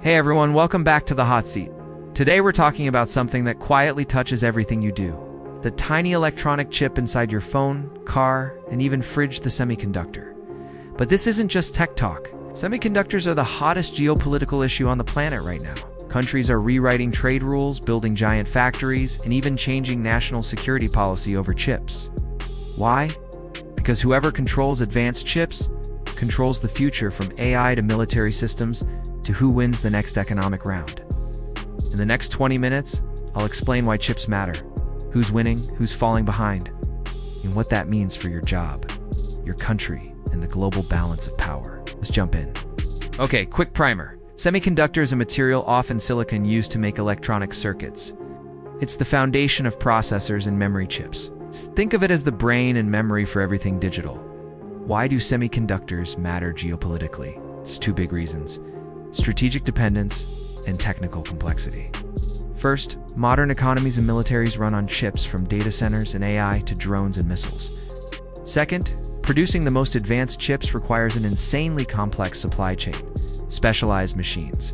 Hey everyone, welcome back to the hot seat. Today we're talking about something that quietly touches everything you do. The tiny electronic chip inside your phone, car, and even fridge, the semiconductor. But this isn't just tech talk. Semiconductors are the hottest geopolitical issue on the planet right now. Countries are rewriting trade rules, building giant factories, and even changing national security policy over chips. Why? Because whoever controls advanced chips controls the future, from AI to military systems to who wins the next economic round. In the next 20 minutes, I'll explain why chips matter, who's winning, who's falling behind, and what that means for your job, your country, and the global balance of power. Let's jump in. Okay, quick primer. Semiconductor is a material often silicon used to make electronic circuits. It's the foundation of processors and memory chips. Think of it as the brain and memory for everything digital. Why do semiconductors matter geopolitically? It's two big reasons: strategic dependence and technical complexity. First, modern economies and militaries run on chips, from data centers and AI to drones and missiles. Second, producing the most advanced chips requires an insanely complex supply chain, specialized machines,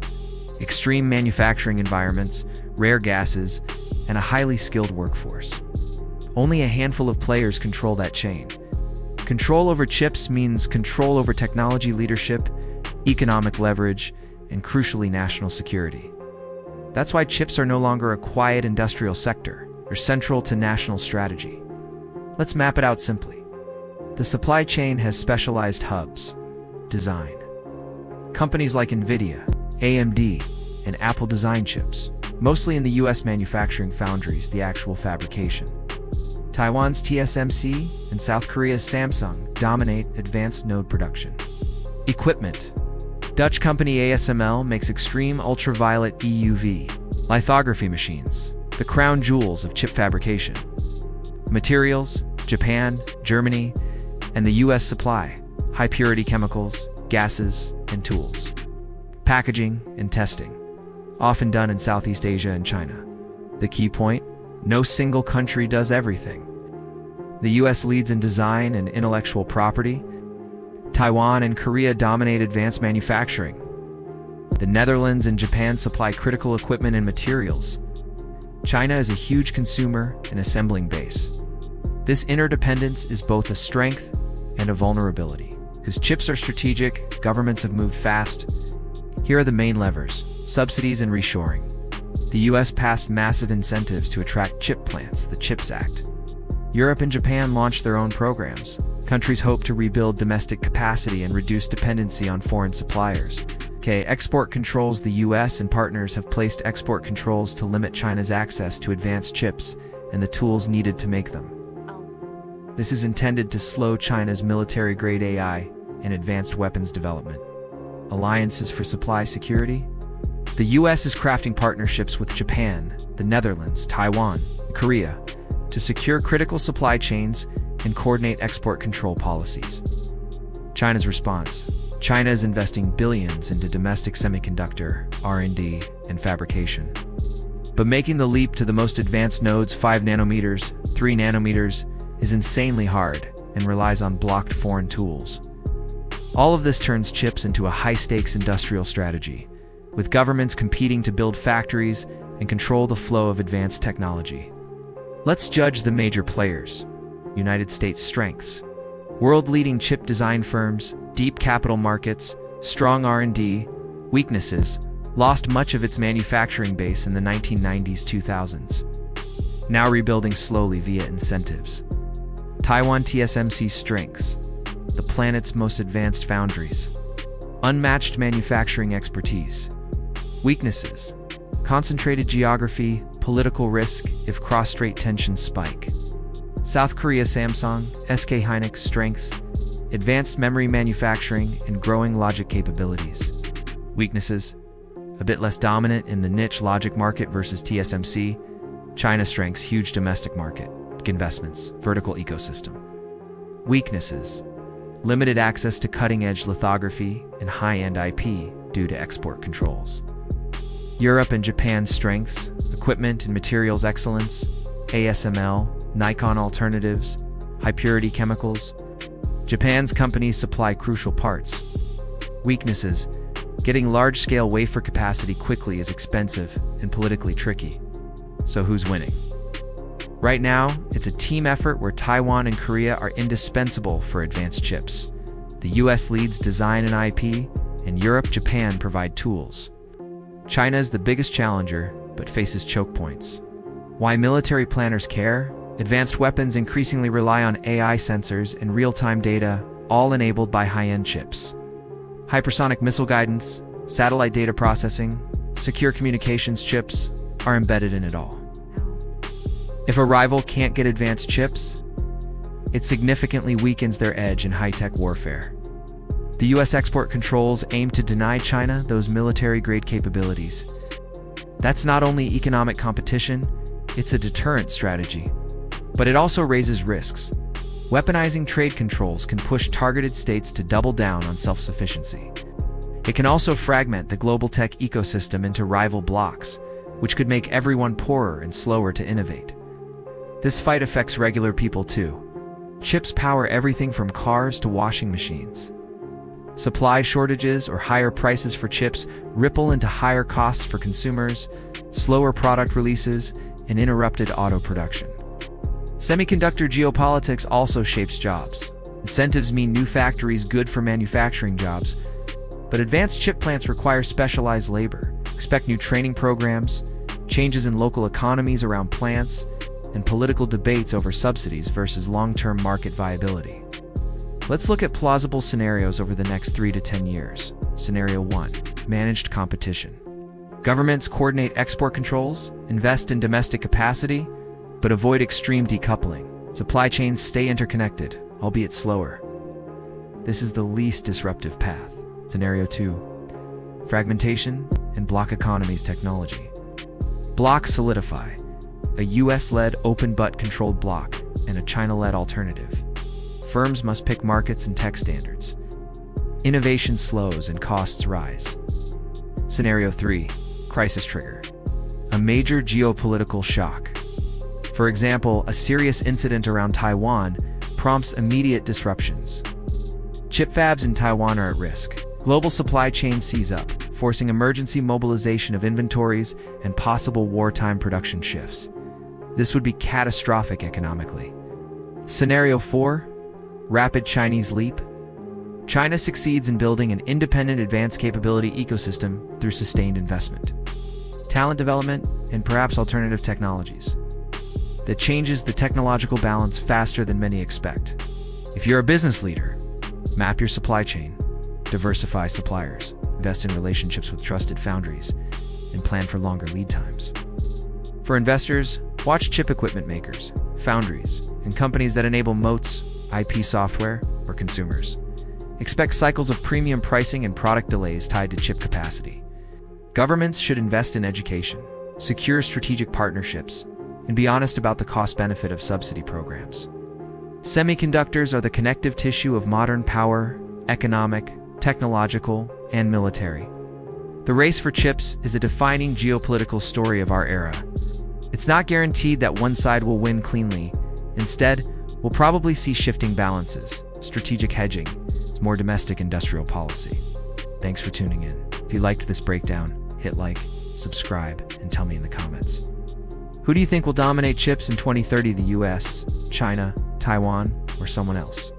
extreme manufacturing environments, rare gases, and a highly skilled workforce. Only a handful of players control that chain. Control over chips means control over technology leadership, economic leverage, and crucially, national security. That's why chips are no longer a quiet industrial sector. They're central to national strategy. Let's map it out simply. The supply chain has specialized hubs. Design. Companies like NVIDIA, AMD, and Apple design chips, mostly in the US manufacturing foundries, the actual fabrication. Taiwan's TSMC and South Korea's Samsung dominate advanced node production. Equipment. Dutch company ASML makes extreme ultraviolet EUV lithography machines, the crown jewels of chip fabrication. Materials. Japan, Germany, and the US supply high-purity chemicals, gases, and tools. Packaging and testing, often done in Southeast Asia and China. The key point: no single country does everything. The US leads in design and intellectual property. Taiwan and Korea dominate advanced manufacturing. The Netherlands and Japan supply critical equipment and materials. China is a huge consumer and assembling base. This interdependence is both a strength and a vulnerability. Because chips are strategic, governments have moved fast. Here are the main levers: subsidies and reshoring. The US passed massive incentives to attract chip plants, the CHIPS Act. Europe and Japan launched their own programs. Countries hope to rebuild domestic capacity and reduce dependency on foreign suppliers. Export controls. The US and partners have placed export controls to limit China's access to advanced chips and the tools needed to make them. This is intended to slow China's military-grade AI and advanced weapons development. Alliances for supply security. The US is crafting partnerships with Japan, the Netherlands, Taiwan, and Korea to secure critical supply chains and coordinate export control policies. China's response. China is investing billions into domestic semiconductor, R&D, and fabrication. But making the leap to the most advanced nodes, 5 nanometers, 3 nanometers, is insanely hard and relies on blocked foreign tools. All of this turns chips into a high-stakes industrial strategy, with governments competing to build factories and control the flow of advanced technology. Let's judge the major players. United States strengths. World-leading chip design firms, deep capital markets, strong R&D. Weaknesses. Lost much of its manufacturing base in the 1990s, 2000s. Now rebuilding slowly via incentives. Taiwan TSMC strengths. The planet's most advanced foundries. Unmatched manufacturing expertise. Weaknesses. Concentrated geography, political risk if cross-strait tensions spike. South Korea Samsung, SK Hynix strengths. Advanced memory manufacturing and growing logic capabilities. Weaknesses. A bit less dominant in the niche logic market versus TSMC. China strengths: huge domestic market, investments, vertical ecosystem. Weaknesses. Limited access to cutting-edge lithography and high-end IP due to export controls. Europe and Japan's strengths: equipment and materials excellence, ASML, Nikon alternatives, high-purity chemicals. Japan's companies supply crucial parts. Weaknesses: Getting large-scale wafer capacity quickly is expensive and politically tricky. So who's winning? Right now, it's a team effort where Taiwan and Korea are indispensable for advanced chips. The US leads design and IP, and Europe, Japan provide tools. China is the biggest challenger, but faces choke points. Why military planners care? Advanced weapons increasingly rely on AI sensors and real-time data, all enabled by high-end chips. Hypersonic missile guidance, satellite data processing, secure communications chips are embedded in it all. If a rival can't get advanced chips, it significantly weakens their edge in high-tech warfare. The US export controls aim to deny China those military-grade capabilities. That's not only economic competition, it's a deterrent strategy. But it also raises risks. Weaponizing trade controls can push targeted states to double down on self-sufficiency. It can also fragment the global tech ecosystem into rival blocs, which could make everyone poorer and slower to innovate. This fight affects regular people too. Chips power everything from cars to washing machines. Supply shortages or higher prices for chips ripple into higher costs for consumers, slower product releases, and interrupted auto production. Semiconductor geopolitics also shapes jobs. Incentives mean new factories good for manufacturing jobs, but advanced chip plants require specialized labor. Expect new training programs, changes in local economies around plants, and political debates over subsidies versus long-term market viability. Let's look at plausible scenarios over the next 3 to 10 years. Scenario 1. Managed competition. Governments coordinate export controls, invest in domestic capacity, but avoid extreme decoupling. Supply chains stay interconnected, albeit slower. This is the least disruptive path. Scenario 2. Fragmentation and block economies technology. Blocks solidify. A US-led open but controlled block and a China-led alternative. Firms must pick markets and tech standards. Innovation slows and costs rise. Scenario 3. Crisis trigger. A major geopolitical shock. For example, a serious incident around Taiwan prompts immediate disruptions. Chip fabs in Taiwan are at risk. Global supply chains seize up, forcing emergency mobilization of inventories and possible wartime production shifts. This would be catastrophic economically. Scenario 4. Rapid Chinese leap. China succeeds in building an independent advanced capability ecosystem through sustained investment, talent development, and perhaps alternative technologies. That changes the technological balance faster than many expect. If you're a business leader, map your supply chain, diversify suppliers, invest in relationships with trusted foundries, and plan for longer lead times. For investors, watch chip equipment makers, foundries, and companies that enable moats, IP software, or consumers. Expect cycles of premium pricing and product delays tied to chip capacity. Governments should invest in education, secure strategic partnerships, and be honest about the cost-benefit of subsidy programs. Semiconductors are the connective tissue of modern power, economic, technological, and military. The race for chips is a defining geopolitical story of our era. It's not guaranteed that one side will win cleanly. Instead, we'll probably see shifting balances, strategic hedging, more domestic industrial policy. Thanks for tuning in. If you liked this breakdown, hit like, subscribe, and tell me in the comments. Who do you think will dominate chips in 2030, the US, China, Taiwan, or someone else?